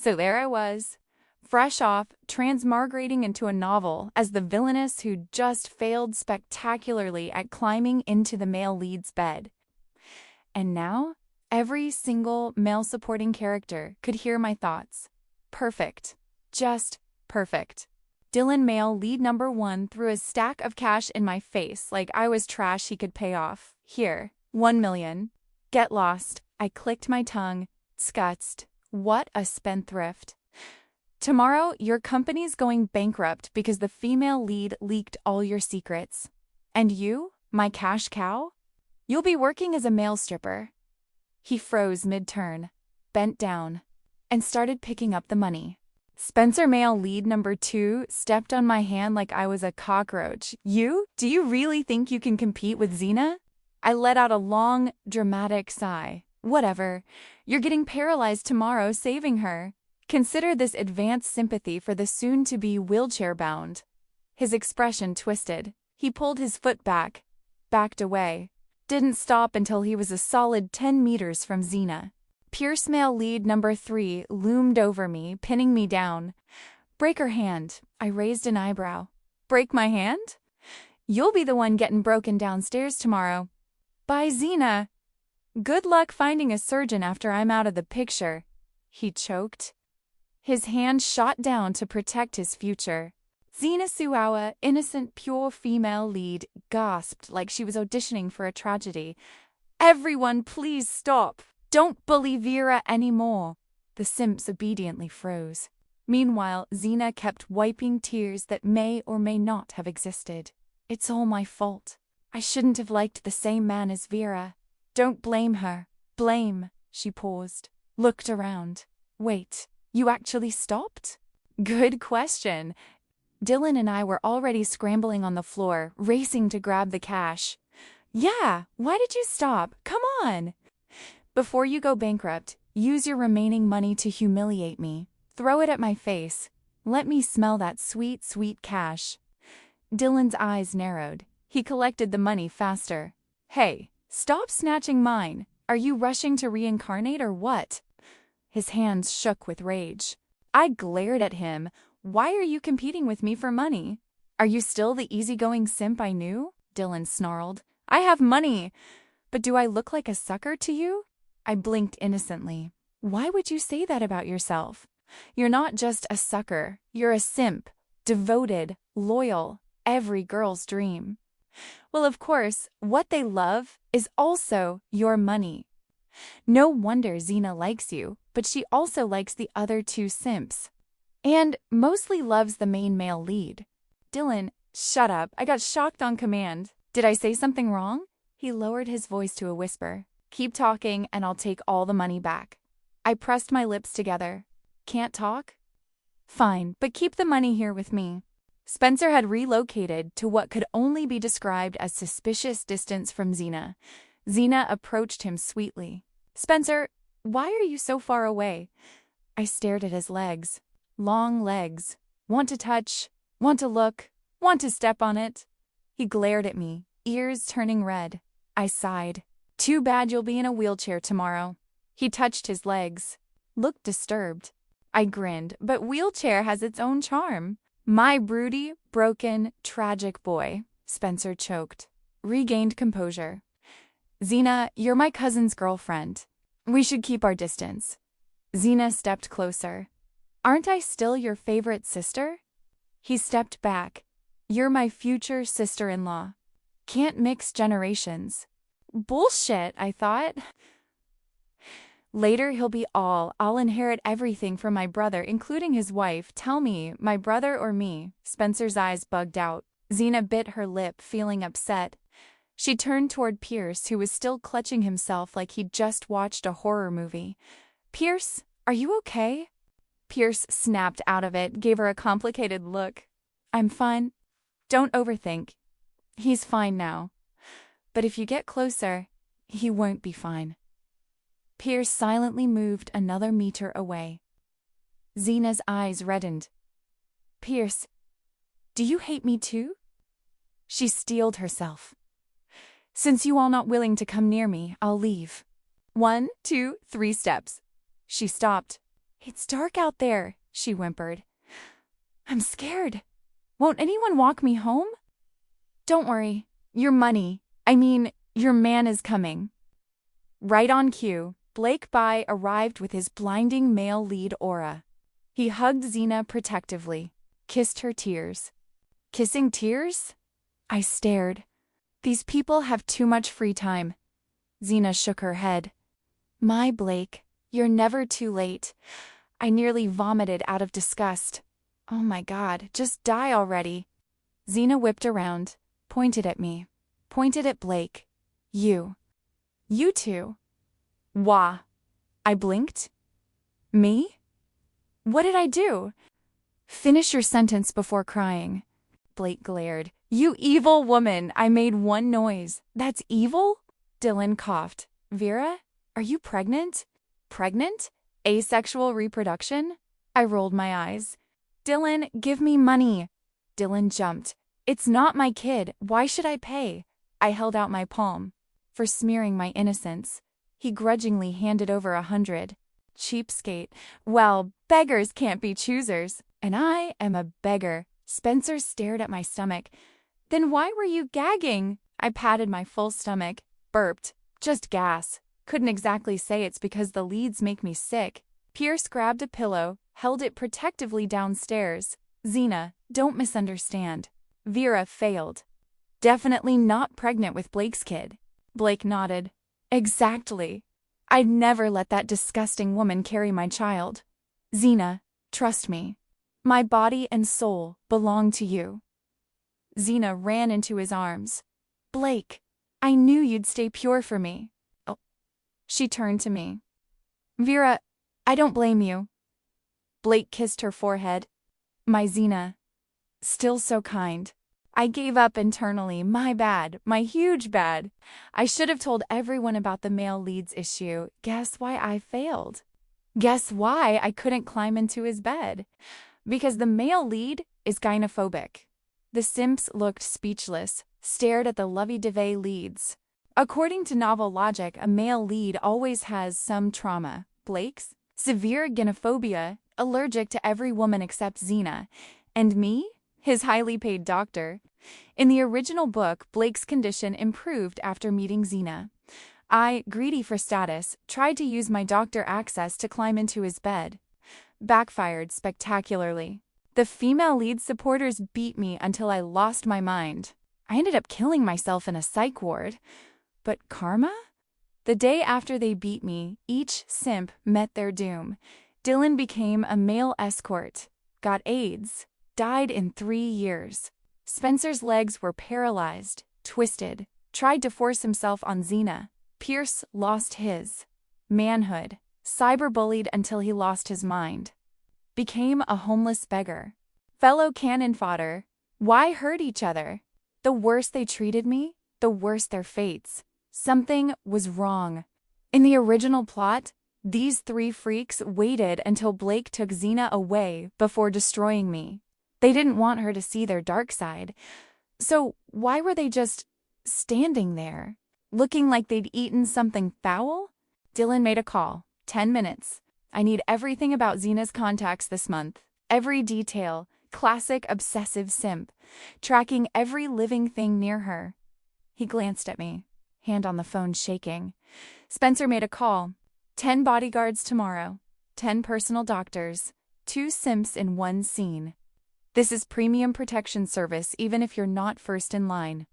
So there I was, fresh off, transmigrating into a novel as the villainess who just failed spectacularly at climbing into the male lead's bed. And now, every single male supporting character could hear my thoughts. Perfect. Just perfect. Dylan, male lead number 1, threw a stack of cash in my face like I was trash he could pay off. Here, 1 million. Get lost. I clicked my tongue. Disgust. What a spendthrift. Tomorrow, your company's going bankrupt because the female lead leaked all your secrets. And you, my cash cow? You'll be working as a male stripper. He froze mid-turn, bent down, and started picking up the money. Spencer, male lead number 2, stepped on my hand like I was a cockroach. You? Do you really think you can compete with Xena? I let out a long, dramatic sigh. Whatever. You're getting paralyzed tomorrow saving her. Consider this advanced sympathy for the soon-to-be wheelchair-bound. His expression twisted. He pulled his foot back, backed away. Didn't stop until he was a solid 10 meters from Xena. Pierce, male lead number 3, loomed over me, pinning me down. Break her hand. I raised an eyebrow. Break my hand? You'll be the one getting broken downstairs tomorrow. By Xena. Good luck finding a surgeon after I'm out of the picture. He choked. His hand shot down to protect his future. Xena Suawa, innocent, pure female lead, gasped like she was auditioning for a tragedy. Everyone, please stop. Don't bully Vera anymore. The simps obediently froze. Meanwhile, Xena kept wiping tears that may or may not have existed. It's all my fault. I shouldn't have liked the same man as Vera. Don't blame her. Blame. She paused, looked around. Wait, you actually stopped? Good question. Dylan and I were already scrambling on the floor, racing to grab the cash. Yeah, why did you stop? Come on. Before you go bankrupt, use your remaining money to humiliate me. Throw it at my face. Let me smell that sweet, sweet cash. Dylan's eyes narrowed. He collected the money faster. Hey, stop snatching mine. Are you rushing to reincarnate or what? His hands shook with rage. I glared at him. Why are you competing with me for money? Are you still the easygoing simp I knew? Dylan snarled. I have money. But do I look like a sucker to you? I blinked innocently. Why would you say that about yourself? You're not just a sucker. You're a simp. Devoted, loyal, every girl's dream. Well, of course, what they love is also your money. No wonder Xena likes you, but she also likes the other 2 simps. And mostly loves the main male lead. Dylan, shut up. I got shocked on command. Did I say something wrong? He lowered his voice to a whisper. Keep talking and I'll take all the money back. I pressed my lips together. Can't talk? Fine, but keep the money here with me. Spencer had relocated to what could only be described as suspicious distance from Xena. Xena approached him sweetly. Spencer, why are you so far away? I stared at his legs. Long legs. Want to touch, want to look, want to step on it. He glared at me, ears turning red. I sighed. Too bad you'll be in a wheelchair tomorrow. He touched his legs. Looked disturbed. I grinned, but wheelchair has its own charm. My broody, broken, tragic boy, Spencer choked. Regained composure. Xena, you're my cousin's girlfriend. We should keep our distance. Xena stepped closer. Aren't I still your favorite sister? He stepped back. You're my future sister-in-law. Can't mix generations. Bullshit, I thought. Later he'll be I'll inherit everything from my brother, including his wife. Tell me, my brother or me? Spencer's eyes bugged out. Xena bit her lip, feeling upset. She turned toward Pierce, who was still clutching himself like he'd just watched a horror movie. Pierce, are you okay? Pierce snapped out of it, gave her a complicated look. I'm fine. Don't overthink. He's fine now. But if you get closer, he won't be fine. Pierce silently moved another meter away. Xena's eyes reddened. Pierce, do you hate me too? She steeled herself. Since you all not willing to come near me, I'll leave. 1, 2, 3 steps. She stopped. It's dark out there, she whimpered. I'm scared. Won't anyone walk me home? Don't worry. Your money, your man is coming. Right on cue, Blake By arrived with his blinding male lead aura. He hugged Xena protectively, kissed her tears. Kissing tears? I stared. These people have too much free time. Xena shook her head. My Blake, you're never too late. I nearly vomited out of disgust. Oh my God, just die already. Xena whipped around, pointed at me, pointed at Blake. You. You two. Wah. I blinked. Me? What did I do? Finish your sentence before crying. Blake glared. You evil woman, I made one noise. That's evil? Dylan coughed. Vera, are you pregnant? Pregnant? Asexual reproduction? I rolled my eyes. Dylan, give me money. Dylan jumped. It's not my kid. Why should I pay? I held out my palm. For smearing my innocence. He grudgingly handed over 100. Cheapskate. Well, beggars can't be choosers. And I am a beggar. Spencer stared at my stomach. Then why were you gagging? I patted my full stomach. Burped. Just gas. Couldn't exactly say it's because the leads make me sick. Pierce grabbed a pillow, held it protectively downstairs. Xena, don't misunderstand. Vera failed. Definitely not pregnant with Blake's kid. Blake nodded. Exactly. I'd never let that disgusting woman carry my child. Xena, trust me. My body and soul belong to you. Xena ran into his arms. Blake, I knew you'd stay pure for me. Oh. She turned to me. Vera, I don't blame you. Blake kissed her forehead. My Xena. Still so kind. I gave up internally. My bad. My huge bad. I should have told everyone about the male leads issue. Guess why I failed? Guess why I couldn't climb into his bed? Because the male lead is gynophobic. The simps looked speechless, stared at the lovey-dovey leads. According to novel logic, a male lead always has some trauma. Blake's? Severe gynophobia, allergic to every woman except Xena. And me? His highly paid doctor. In the original book, Blake's condition improved after meeting Xena. I, greedy for status, tried to use my doctor access to climb into his bed. Backfired spectacularly. The female lead supporters beat me until I lost my mind. I ended up killing myself in a psych ward. But karma? The day after they beat me, each simp met their doom. Dylan became a male escort, got AIDS, died in 3 years. Spencer's legs were paralyzed, twisted, tried to force himself on Xena. Pierce lost his. Manhood, cyberbullied until he lost his mind. Became a homeless beggar. Fellow cannon fodder. Why hurt each other? The worse they treated me, the worse their fates. Something was wrong. In the original plot, these 3 freaks waited until Blake took Xena away before destroying me. They didn't want her to see their dark side. So why were they just standing there, looking like they'd eaten something foul? Dylan made a call. 10 minutes. I need everything about Xena's contacts this month. Every detail. Classic obsessive simp. Tracking every living thing near her. He glanced at me, hand on the phone shaking. Spencer made a call. 10 bodyguards tomorrow. 10 personal doctors. 2 simps in 1 scene. This is premium protection service even if you're not first in line.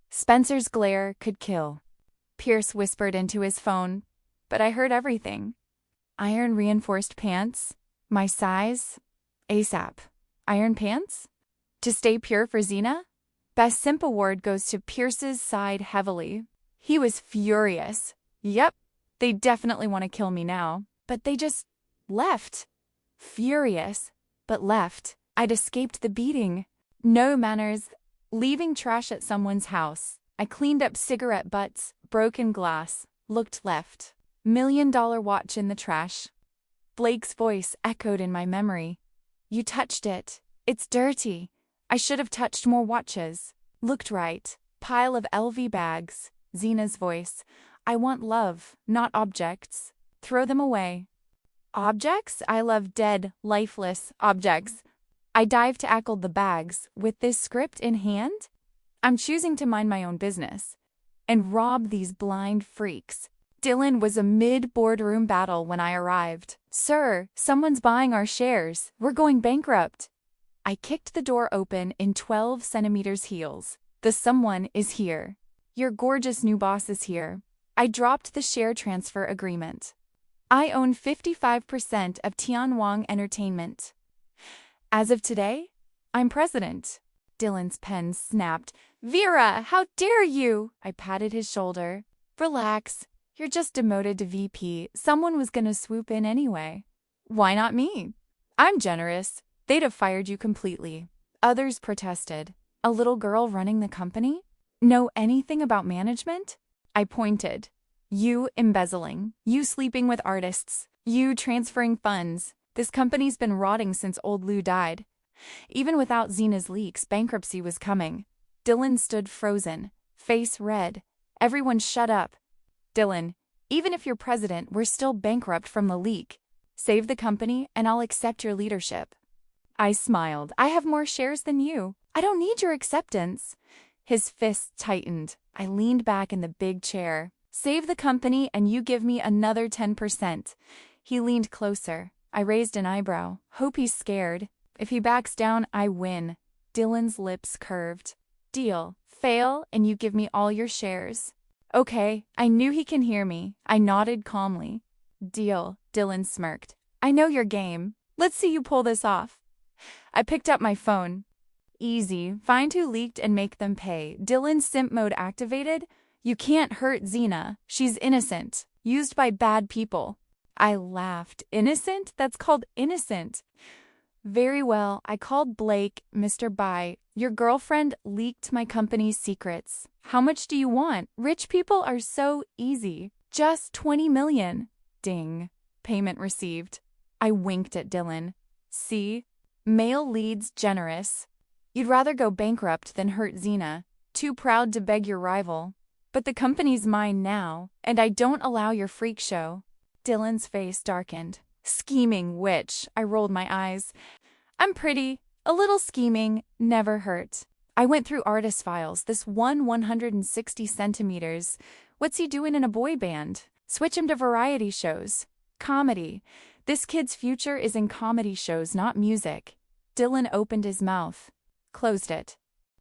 Spencer's glare could kill. Pierce whispered into his phone, but I heard everything. Iron reinforced pants? My size? ASAP. Iron pants? To stay pure for Xena? Best Simp award goes to Pierce's side heavily. He was furious. Yep, they definitely want to kill me now. But they just left. Furious, but left. I'd escaped the beating. No manners. Leaving trash at someone's house. I cleaned up cigarette butts, broken glass, looked left. $1 million watch in the trash. Blake's voice echoed in my memory. You touched it. It's dirty. I should have touched more watches. Looked right. Pile of LV bags. Xena's voice. I want love, not objects. Throw them away. Objects? I love dead, lifeless objects. I dive to tackle the bags. With this script in hand, I'm choosing to mind my own business and rob these blind freaks. Dylan was amid boardroom battle when I arrived. Sir, someone's buying our shares. We're going bankrupt. I kicked the door open in 12 centimeters heels. The someone is here. Your gorgeous new boss is here. I dropped the share transfer agreement. I own 55% of Tianwang Entertainment. As of today, I'm president. Dylan's pen snapped. Vera, how dare you? I patted his shoulder. Relax. You're just demoted to VP. Someone was gonna swoop in anyway. Why not me? I'm generous. They'd have fired you completely. Others protested. A little girl running the company? Know anything about management? I pointed. You embezzling. You sleeping with artists. You transferring funds. This company's been rotting since old Lou died. Even without Zena's leaks, bankruptcy was coming. Dylan stood frozen, face red. Everyone shut up. Dylan, even if you're president, we're still bankrupt from the leak. Save the company and I'll accept your leadership. I smiled. I have more shares than you. I don't need your acceptance. His fists tightened. I leaned back in the big chair. Save the company and you give me another 10%. He leaned closer. I raised an eyebrow. Hope he's scared. If he backs down, I win. Dylan's lips curved. Deal. Fail and you give me all your shares. Okay, I knew he can hear me. I nodded calmly. Deal, Dylan smirked. I know your game. Let's see you pull this off. I picked up my phone. Easy. Find who leaked and make them pay. Dylan's simp mode activated. You can't hurt Zena. She's innocent. Used by bad people. I laughed. Innocent? That's called innocent. Very well. I called Blake, Mr. Bai. Your girlfriend leaked my company's secrets. How much do you want? Rich people are so easy. Just 20 million. Ding. Payment received. I winked at Dylan. See? Male leads generous. You'd rather go bankrupt than hurt Zena. Too proud to beg your rival. But the company's mine now, and I don't allow your freak show. Dylan's face darkened. Scheming witch. I rolled my eyes. I'm pretty. A little scheming never hurt. I went through artist files. This one 160 centimeters. What's he doing in a boy band? Switch him to variety shows. Comedy. This kid's future is in comedy shows, not music. Dylan opened his mouth. Closed it.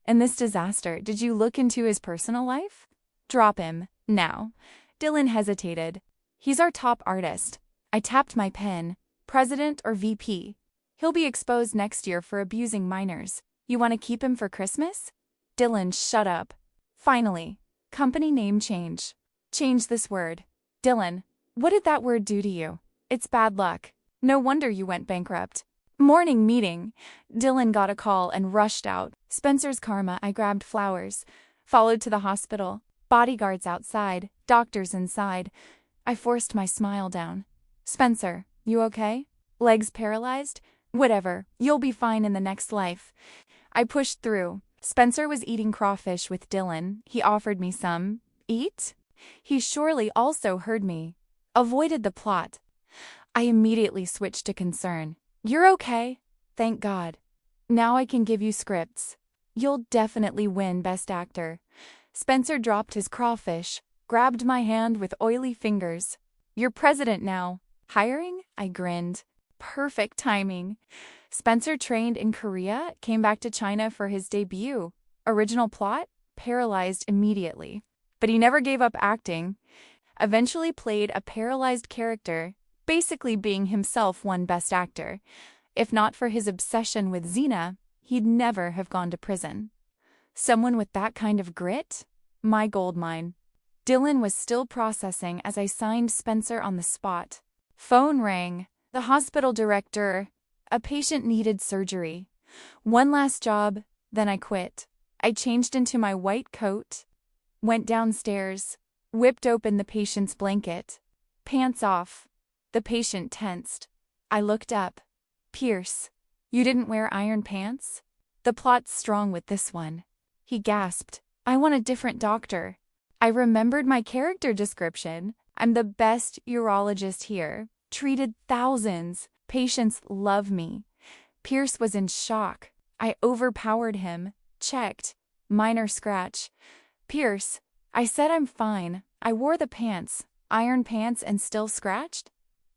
In this disaster, did you look into his personal life? Drop him. Now. Dylan hesitated. He's our top artist. I tapped my pen. President or VP? He'll be exposed next year for abusing minors. You want to keep him for Christmas? Dylan, shut up. Finally. Company name change. Change this word. Dylan, what did that word do to you? It's bad luck. No wonder you went bankrupt. Morning meeting. Dylan got a call and rushed out. Spencer's karma. I grabbed flowers. Followed to the hospital. Bodyguards outside. Doctors inside. I forced my smile down. Spencer, you okay? Legs paralyzed? Whatever. You'll be fine in the next life. I pushed through. Spencer was eating crawfish with Dylan. He offered me some. Eat? He surely also heard me. Avoided the plot. I immediately switched to concern. You're okay? Thank God. Now I can give you scripts. You'll definitely win Best Actor. Spencer dropped his crawfish, grabbed my hand with oily fingers. You're president now. Hiring? I grinned. Perfect timing. Spencer trained in Korea, came back to China for his debut. Original plot? Paralyzed immediately. But he never gave up acting. Eventually played a paralyzed character, basically being himself won Best Actor. If not for his obsession with Zena, he'd never have gone to prison. Someone with that kind of grit? My goldmine. Dylan was still processing as I signed Spencer on the spot. Phone rang. The hospital director. A patient needed surgery. One last job, then I quit. I changed into my white coat, went downstairs, whipped open the patient's blanket. Pants off. The patient tensed. I looked up. Pierce, you didn't wear iron pants? The plot's strong with this one. He gasped. I want a different doctor. I remembered my character description. I'm the best urologist here. treated thousands. Patients love me. Pierce was in shock. I overpowered him. Checked. Minor scratch. Pierce, I said I'm fine. I wore the pants. Iron pants and still scratched?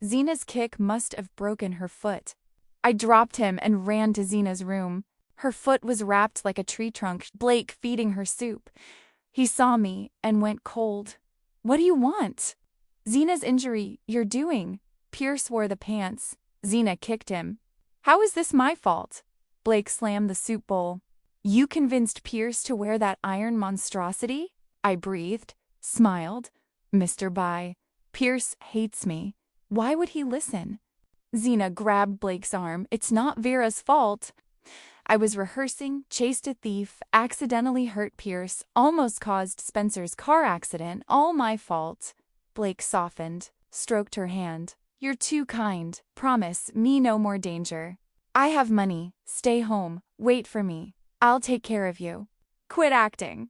Zena's kick must have broken her foot. I dropped him and ran to Zena's room. Her foot was wrapped like a tree trunk, Blake feeding her soup. He saw me and went cold. What do you want? Zena's injury, you're doing. Pierce wore the pants. Zena kicked him. How is this my fault? Blake slammed the soup bowl. You convinced Pierce to wear that iron monstrosity? I breathed, smiled. Mr. Bye. Pierce hates me. Why would he listen? Zena grabbed Blake's arm. It's not Vera's fault. I was rehearsing, chased a thief, accidentally hurt Pierce, almost caused Spencer's car accident, all my fault. Blake softened, stroked her hand. You're too kind. Promise me no more danger. I have money. Stay home. Wait for me. I'll take care of you. Quit acting.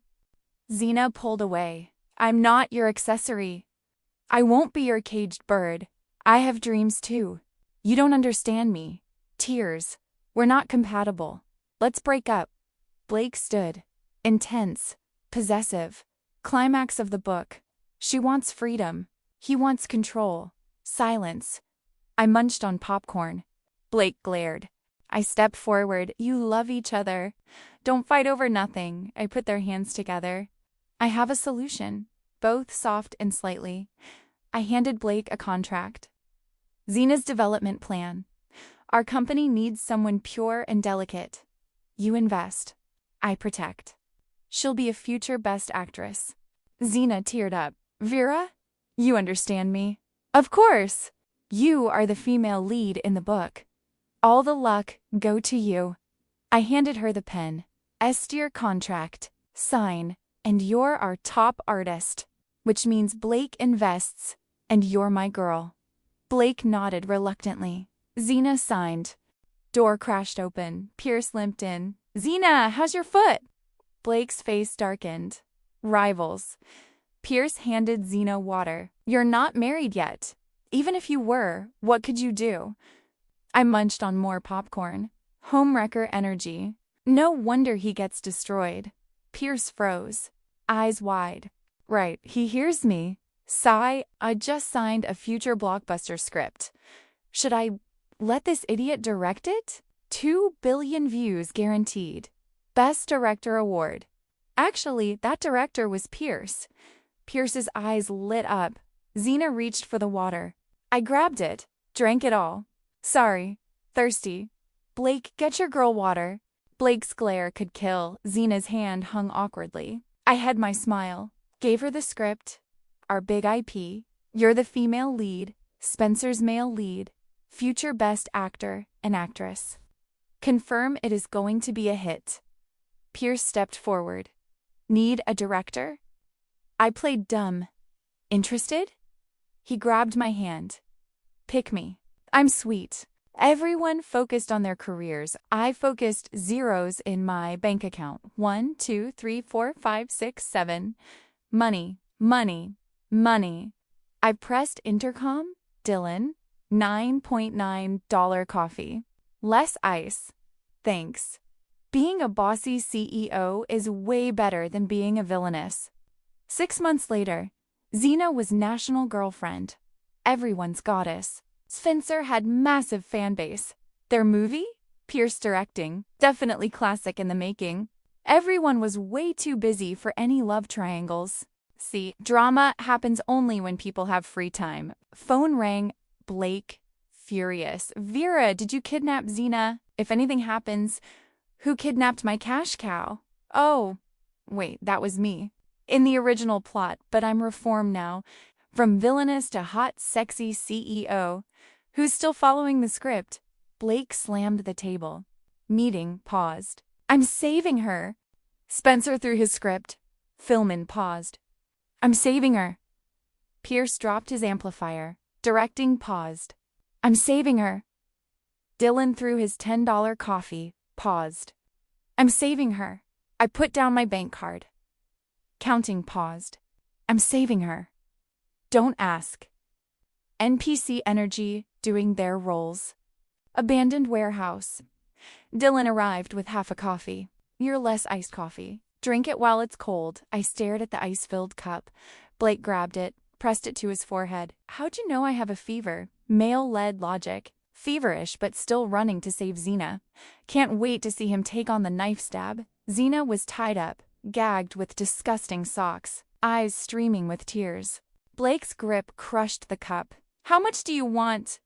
Zena pulled away. I'm not your accessory. I won't be your caged bird. I have dreams too. You don't understand me. Tears. We're not compatible. Let's break up. Blake stood. Intense. Possessive. Climax of the book. She wants freedom. He wants control. Silence. I munched on popcorn. Blake glared. I stepped forward. You love each other. Don't fight over nothing. I put their hands together. I have a solution. Both soft and slightly. I handed Blake a contract. Zena's development plan. Our company needs someone pure and delicate. You invest. I protect. She'll be a future best actress. Zena teared up. Vera? You understand me? Of course. You are the female lead in the book. All the luck go to you. I handed her the pen. Estier contract. Sign. And you're our top artist. Which means Blake invests. And you're my girl. Blake nodded reluctantly. Zena signed. Door crashed open. Pierce limped in. Zena, how's your foot? Blake's face darkened. Rivals. Pierce handed Zena water. You're not married yet. Even if you were, what could you do? I munched on more popcorn. Homewrecker energy. No wonder he gets destroyed. Pierce froze. Eyes wide. Right, he hears me. Sigh, I just signed a future blockbuster script. Should I let this idiot direct it? 2 billion views guaranteed. Best Director Award. Actually, that director was Pierce. Pierce's eyes lit up. Zena reached for the water. I grabbed it, drank it all. Sorry. Thirsty. Blake, get your girl water. Blake's glare could kill. Zena's hand hung awkwardly. I had my smile. Gave her the script. Our big IP. You're the female lead. Spencer's male lead. Future best actor and actress. Confirm it is going to be a hit. Pierce stepped forward. Need a director? I played dumb. Interested? He grabbed my hand. Pick me. I'm sweet. Everyone focused on their careers. I focused zeros in my bank account. 1, 2, 3, 4, 5, 6, 7. Money, money, money. I pressed intercom. Dylan. $9.9 coffee. Less ice. Thanks. Being a bossy CEO is way better than being a villainess. 6 months later, Zena was national girlfriend. Everyone's goddess. Spencer had massive fan base. Their movie? Pierce directing. Definitely classic in the making. Everyone was way too busy for any love triangles. See, drama happens only when people have free time. Phone rang. Blake, furious. Vera, did you kidnap Zena? If anything happens, who kidnapped my cash cow? Oh, wait, that was me. In the original plot, but I'm reformed now. From villainous to hot, sexy CEO. Who's still following the script? Blake slammed the table. Meeting paused. I'm saving her. Spencer threw his script. Filman paused. I'm saving her. Pierce dropped his amplifier. Directing paused. I'm saving her. Dylan threw his $10 coffee. Paused. I'm saving her. I put down my bank card. Counting paused. I'm saving her. Don't ask. NPC energy doing their roles. Abandoned warehouse. Dylan arrived with half a coffee. You're less iced coffee. Drink it while it's cold. I stared at the ice-filled cup. Blake grabbed it, pressed it to his forehead. How'd you know I have a fever? Male-led logic. Feverish, but still running to save Xena. Can't wait to see him take on the knife stab. Xena was tied up, gagged with disgusting socks, eyes streaming with tears. Blake's grip crushed the cup. How much do you want?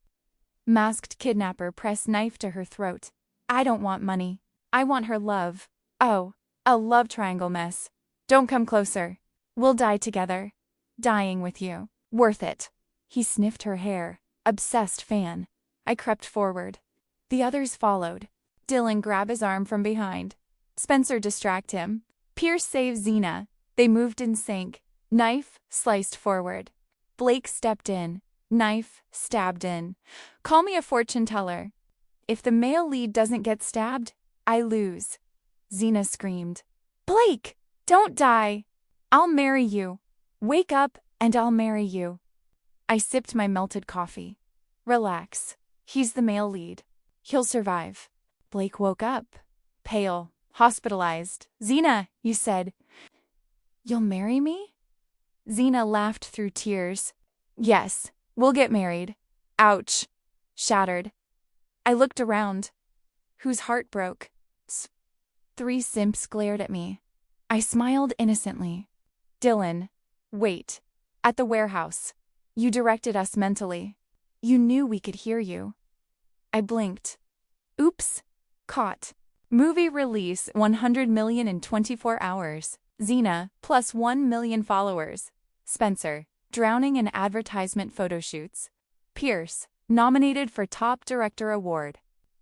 Masked kidnapper pressed knife to her throat. I don't want money. I want her love. Oh, a love triangle mess. Don't come closer. We'll die together. Dying with you. Worth it. He sniffed her hair. Obsessed fan. I crept forward. The others followed. Dylan grabbed his arm from behind. Spencer distract him. Pierce saved Xena. They moved in sync. Knife sliced forward. Blake stepped in. Knife stabbed in. Call me a fortune teller. If the male lead doesn't get stabbed, I lose. Xena screamed. Blake, don't die. I'll marry you. Wake up and I'll marry you. I sipped my melted coffee. Relax. He's the male lead. He'll survive. Blake woke up. Pale. Hospitalized. Xena, you said. You'll marry me? Xena laughed through tears. Yes, we'll get married. Ouch. Shattered. I looked around. Whose heart broke? 3 simps glared at me. I smiled innocently. Dylan, wait. At the warehouse. You directed us mentally. You knew we could hear you. I blinked. Oops. Caught. Movie release 100 million in 24 hours. Xena, plus 1 million followers. Spencer, drowning in advertisement photo shoots. Pierce, nominated for Top Director Award.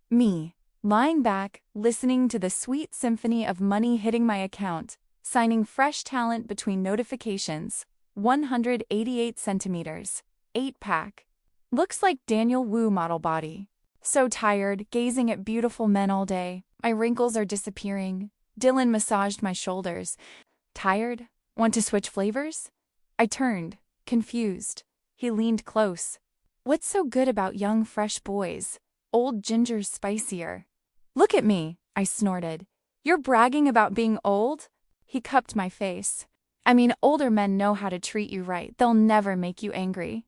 Me, lying back, listening to the sweet symphony of money hitting my account, signing fresh talent between notifications. 188 centimeters. 8-pack. Looks like Daniel Wu model body. So tired, gazing at beautiful men all day. My wrinkles are disappearing. Dylan massaged my shoulders. Tired? Want to switch flavors? I turned, confused. He leaned close. What's so good about young, fresh boys? Old ginger's spicier. Look at me, I snorted. You're bragging about being old? He cupped my face. I mean, older men know how to treat you right. They'll never make you angry.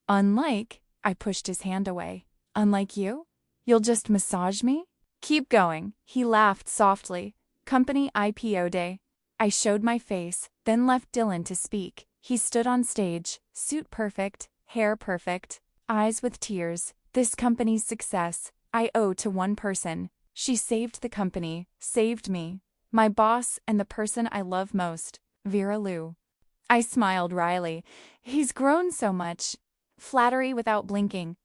Unlike, I pushed his hand away. Unlike you? You'll just massage me? Keep going. He laughed softly. Company IPO day. I showed my face, then left Dylan to speak. He stood on stage, suit perfect, hair perfect, eyes with tears. This company's success, I owe to one person. She saved the company, saved me. My boss and the person I love most, Vera Lou. I smiled wryly. He's grown so much. Flattery without blinking.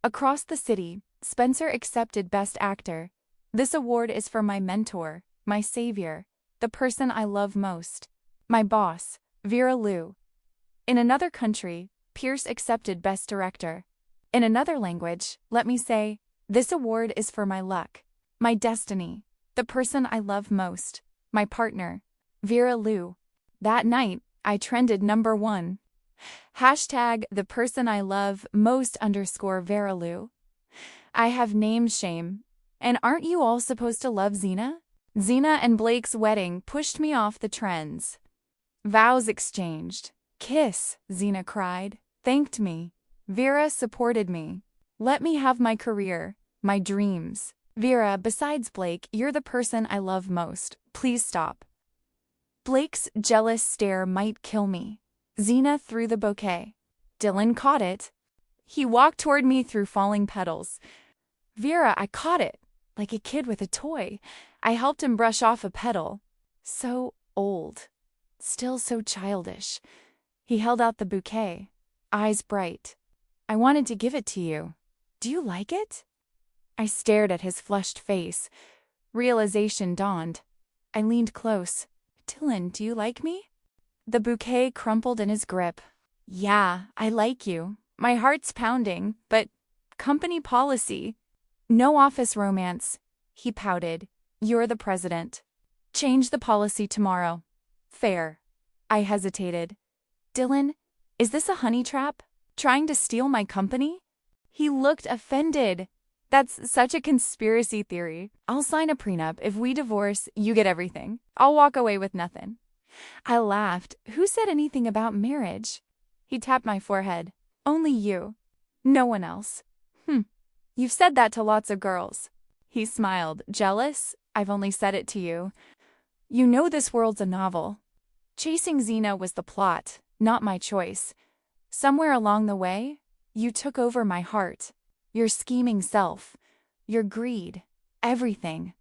Across the city, Spencer accepted Best Actor. This award is for my mentor, my savior, the person I love most. My boss, Vera Lou. In another country, Pierce accepted Best Director. In another language, let me say, this award is for my luck, my destiny, the person I love most, my partner, Vera Lou. That night, I trended #1. Hashtag the person I love most _ Vera Lou. I have name shame. And aren't you all supposed to love Xena? Xena and Blake's wedding pushed me off the trends. Vows exchanged. Kiss, Xena cried. Thanked me. Vera supported me. Let me have my career, my dreams. Vera, besides Blake, you're the person I love most. Please stop. Blake's jealous stare might kill me. Xena threw the bouquet. Dylan caught it. He walked toward me through falling petals. Vera, I caught it, like a kid with a toy. I helped him brush off a petal. So old. Still so childish. He held out the bouquet, eyes bright. I wanted to give it to you. Do you like it? I stared at his flushed face. Realization dawned. I leaned close. Dylan, do you like me? The bouquet crumpled in his grip. Yeah, I like you. My heart's pounding, but company policy. No office romance. He pouted. You're the president. Change the policy tomorrow. Fair. I hesitated. Dylan, is this a honey trap? Trying to steal my company? He looked offended. That's such a conspiracy theory. I'll sign a prenup. If we divorce, you get everything. I'll walk away with nothing. I laughed. Who said anything about marriage? He tapped my forehead. Only you. No one else. You've said that to lots of girls. He smiled. Jealous? I've only said it to you. You know this world's a novel. Chasing Xena was the plot, not my choice. Somewhere along the way, you took over my heart. Your scheming self. Your greed. Everything.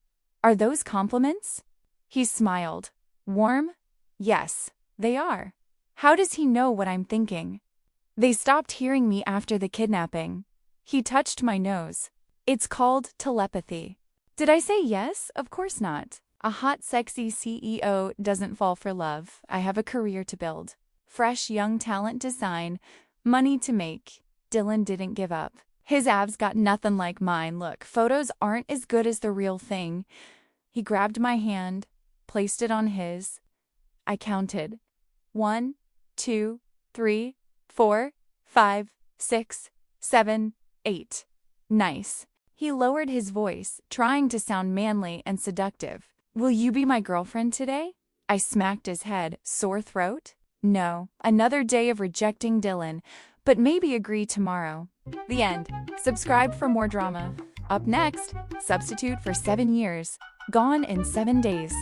Are those compliments? He smiled. Warm? Yes, they are. How does he know what I'm thinking? They stopped hearing me after the kidnapping. He touched my nose. It's called telepathy. Did I say yes? Of course not. A hot, sexy CEO doesn't fall for love. I have a career to build. Fresh, young talent to sign. Money to make. Dylan didn't give up. His abs got nothing like mine. Look, photos aren't as good as the real thing. He grabbed my hand, placed it on his. I counted. 1, 2, 3, 4, 5, 6, 7, 8. Nice. He lowered his voice, trying to sound manly and seductive. Will you be my girlfriend today? I smacked his head. Sore throat? No. Another day of rejecting Dylan, but maybe agree tomorrow. The end. Subscribe for more drama. Up next, substitute for 7 years. Gone in 7 days.